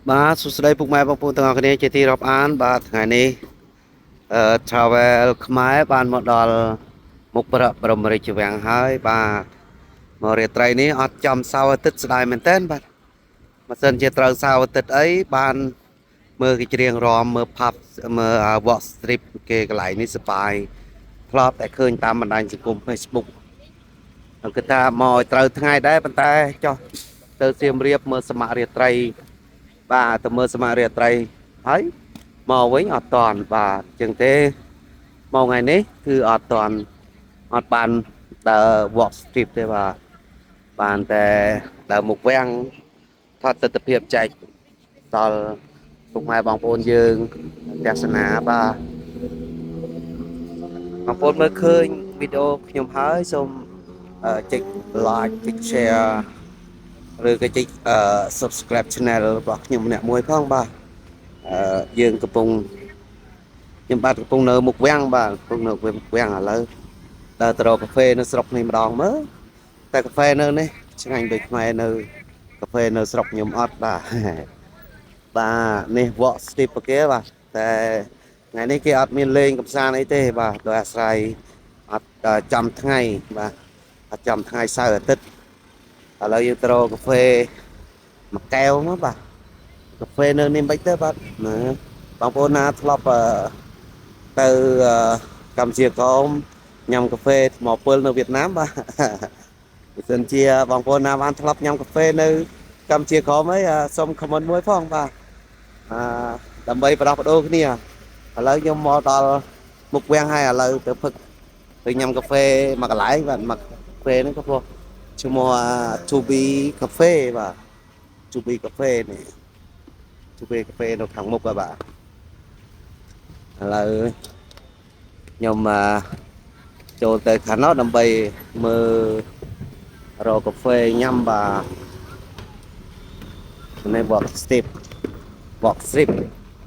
បាទសួស្តីពុកម៉ែបងប្អូនទាំងអស់គ្នាជាទីរាប់អានបាទថ្ងៃនេះTravel ខ្មែរបានមកដល់មុខប្រាក់ព្រំរាជវាំងហើយបាទមករាត្រីនេះអត់ចំសៅរ៍អាទិត្យស្ដាយមែនតើបាទបើសិនជាត្រូវសៅរ៍អាទិត្យអីបានមើលគេច្រៀងរាំមើលផាប់មើល walk strip គេកន្លែងនេះសប្បាយធ្លាប់តែឃើញតាមបណ្ដាញសង្គម Facebook គឺថាមកឲ្យត្រូវថ្ងៃដែរប៉ុន្តែចុះទៅសៀមរាបមើលសមរាត្រីបាទទៅមើលសមរាត្រីហើយមកវិញអត់តន់បាទអញ្ចឹងទេមកថ្ងៃនេះគឺអត់តន់អត់បានដើរ walk strip ទេបាទបានតែដើរមុខវាំងថតទស្សនភាពចែកដល់ពុកម៉ែបងប្អូនយើងទស្សនាបាទបងប្អូនមើលឃើញវីដេអូខ្ញុំហើយសូមចុច like ចុច share ឬក៏ចុចsubscribe channel របស់ខ្ញុំម្នាក់មួយផងបាទយើងកំពុងខ្ញុំបាទកំពុងនៅមុខវាំងបាទកំពុងនៅមុខវាំងឥឡូវដើរទៅរកកាហ្វេនៅស្រុកនេះម្ដងមើលតែកាហ្វេនៅនេះឆ្ងាញ់ដូចខ្មែរនៅកាហ្វេនៅស្រុកខ្ញុំអត់បាទបាទនេះ walk strip គេបាទតែថ្ងៃនេះគេអត់មានលេងកំសាន្តអីទេបាទដោយអាស្រ័យអត់ចំថ្ងៃបាទអត់ចំថ្ងៃសៅរ៍អាទិត្យឥឡូវយើងទៅរកកាហ្វេមួយកែវមកបាទកាហ្វេនៅនេះមិនទៅបាទណាបងប្អូនណាធ្លាប់ទៅកម្ពុជាក្រមញ៉ាំកាហ្វេថ្មពុលនៅវៀតណាមបាទបើសិនជាបងប្អូនណាបានធ្លាប់ញ៉ាំកាហ្វេនៅកម្ពុជាក្រមអីសូមខមមិនមួយផងបាទអឺដើម្បីបដោះបដូរគ្នាឥឡូវខ្ញុំមកដល់មុខវាំងហើយឥឡូវទៅផឹកទៅញ៉ាំកាហ្វេមួយកន្លែងបាទមកកាហ្វេហ្នឹងក៏ពោះឈ្មោះ To Be Cafe បាទ To Be Cafe នេះ To Be Cafe នៅខាងមុខបាទឥឡូវខ្ញុំចូលទៅខាងនោះដើម្បីមើលរកកាហ្វេញ៉ាំបាទនេះ walk strip walk strip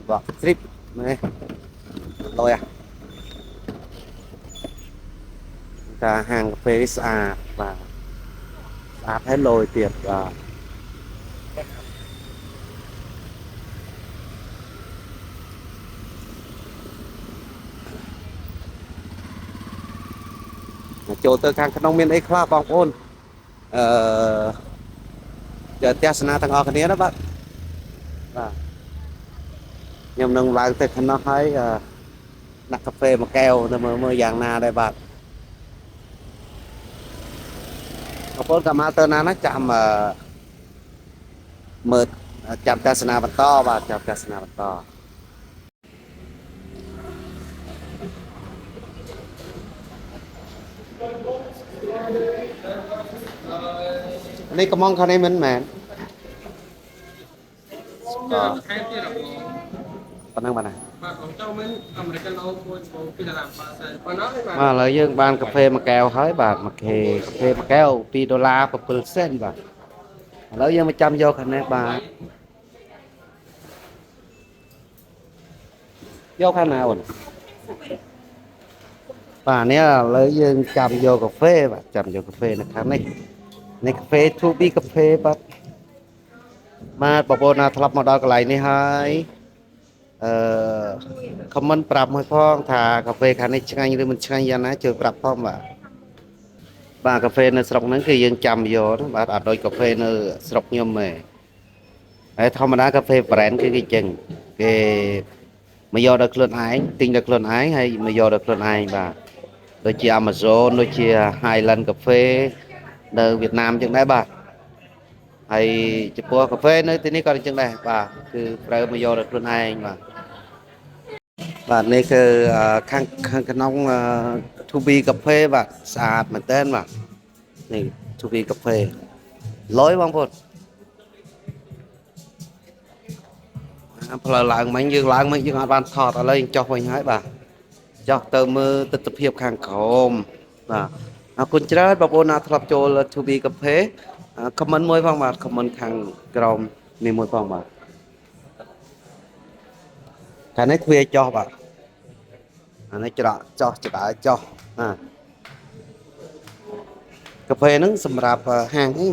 walk strip នេះលុយតាហាងកាហ្វេស្អាតបាទស្អាតហើយលុយទៀតបាទចូលទៅខាងក្នុងមានអីខ្លះបងប្អូនអឺទស្សនាទាំងអស់គ្នាណាបាទបាទខ្ញុំនឹងឡើងទៅខាងនោះហើយដាក់កាហ្វេមួយកែវទៅមើលយ៉ាងណាដែរបាទបងប្អូនក៏មកទៅណាណាចាំមើលចាំទស្សនាបន្តបាទចាំទស្សនាបន្តនេះកំងខាងនេះមិនមែនបាទខែទៀតប៉ុណ្ណឹងបាទណាបាទខ្ញុំចូលមិនអាមេរិកឡូមួយ$2បាទប៉ុណ្ណឹងបាទឥឡូវយើងបានកាហ្វេមួយកែវហើយបាទកាហ្វេមួយកែវ$2 7 សេនបាទឥឡូវយើងមកចាំយកខាងនេះបាទយកខាងណាអូនបាទនេះឥឡូវយើងចាំយកកាហ្វេបាទចាំយកកាហ្វេនៅខាងនេះនេះកាហ្វេ To Be Cafe បាទបាទបងប្អូនណាធ្លាប់មកដល់កន្លែងនេះហើយអឺខមមិនប្រាប់មកផងថាកាហ្វេខាងនេះឆ្ងាញ់ឬមិនឆ្ងាញ់យ៉ាងណាជួយប្រាប់ផងបាទកាហ្វេនៅស្រុកហ្នឹងគឺយើងចាំយកបាទអត់ដូចកាហ្វេនៅស្រុកខ្ញុំទេហើយធម្មតាកាហ្វេ brand គឺគេចឹងគេមកយកដល់ខ្លួនឯងទិញដល់ខ្លួនឯងហើយមកយកដល់ខ្លួនឯងបាទដូចជា Amazon ដូចជា Highland Cafe នៅវៀតណាមចឹងដែរបាទហើយចំពោះកាហ្វេនៅទីនេះក៏អញ្ចឹងដែរបាទគឺត្រូវមកយកដល់ខ្លួនឯងបាទនេះគឺខាងក្នុង To Be Cafe បាទស្អាតមែនតើបាទនេះ To Be Cafe លយបងប្អូនផ្លូវឡើងមិញយើងឡើងមិញយើងអត់បានថតឥឡូវយើងចុះវិញហើយបាទចុះទៅមើលទស្សនវិជ្ជាខាងក្រោមបាទអរគុណច្រើនបងប្អូនណាធ្លាប់ចូល To Be Cafe ខមមិនមួយផងបាទខមមិនខាងក្រោមនេះមួយផងបាទខាងនេះទ្វារចុះបាទអានេះច្រកចុះច្បើចុះកាហ្វេហ្នឹងសម្រាប់ហាងអី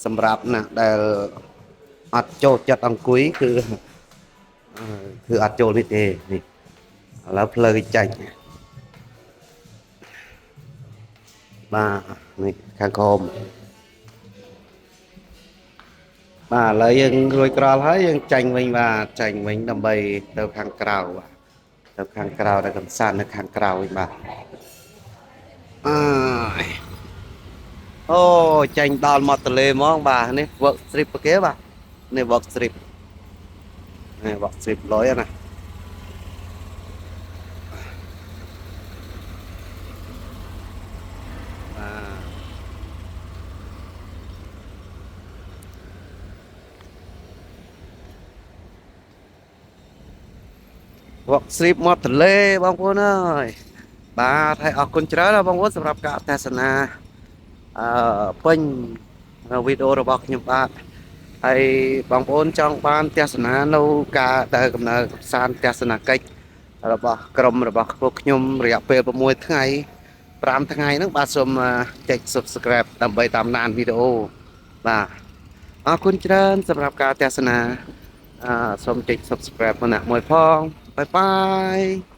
សម្រាប់ណាដែល អត់ចូលចិត្តអង្គុយគឺអត់ចូលនេះទេនេះឥឡូវផ្លូវចាច់បាទនេះខាងក្រោមបាទឥឡូវយើងរួចក្រល់ហើយយើងចាញ់វិញបាទចាញ់វិញដើម្បីទៅខាងក្រៅបាទទៅខាងក្រៅទៅកំសាន្តនៅខាងក្រៅវិញបាទអើយអូចាញ់ដល់មាត់ទន្លេហ្មងបាទនេះ work strip ប្រគេបាទនេះ work strip នេះ work strip លុយណាបាទ work strip មាត់ទន្លេបងប្អូនអើយបាទហើយអរគុណច្រើនណាបងប្អូនសម្រាប់ការទស្សនាពេញវីដេអូរបស់ខ្ញុំបាទហើយបងប្អូនចង់បានទស្សនានៅការដើរកំណើតកម្សាន្តទស្សនកិច្ចរបស់ក្រុមរបស់ពួកខ្ញុំរយៈពេល6ថ្ងៃ5ថ្ងៃហ្នឹងបាទសូមចុច Subscribe ដើម្បីតាមដានវីដេអូបាទអរគុណច្រើនសម្រាប់ការទស្សនាសូមចុច Subscribe ម្នាក់មួយផងបាយបាយ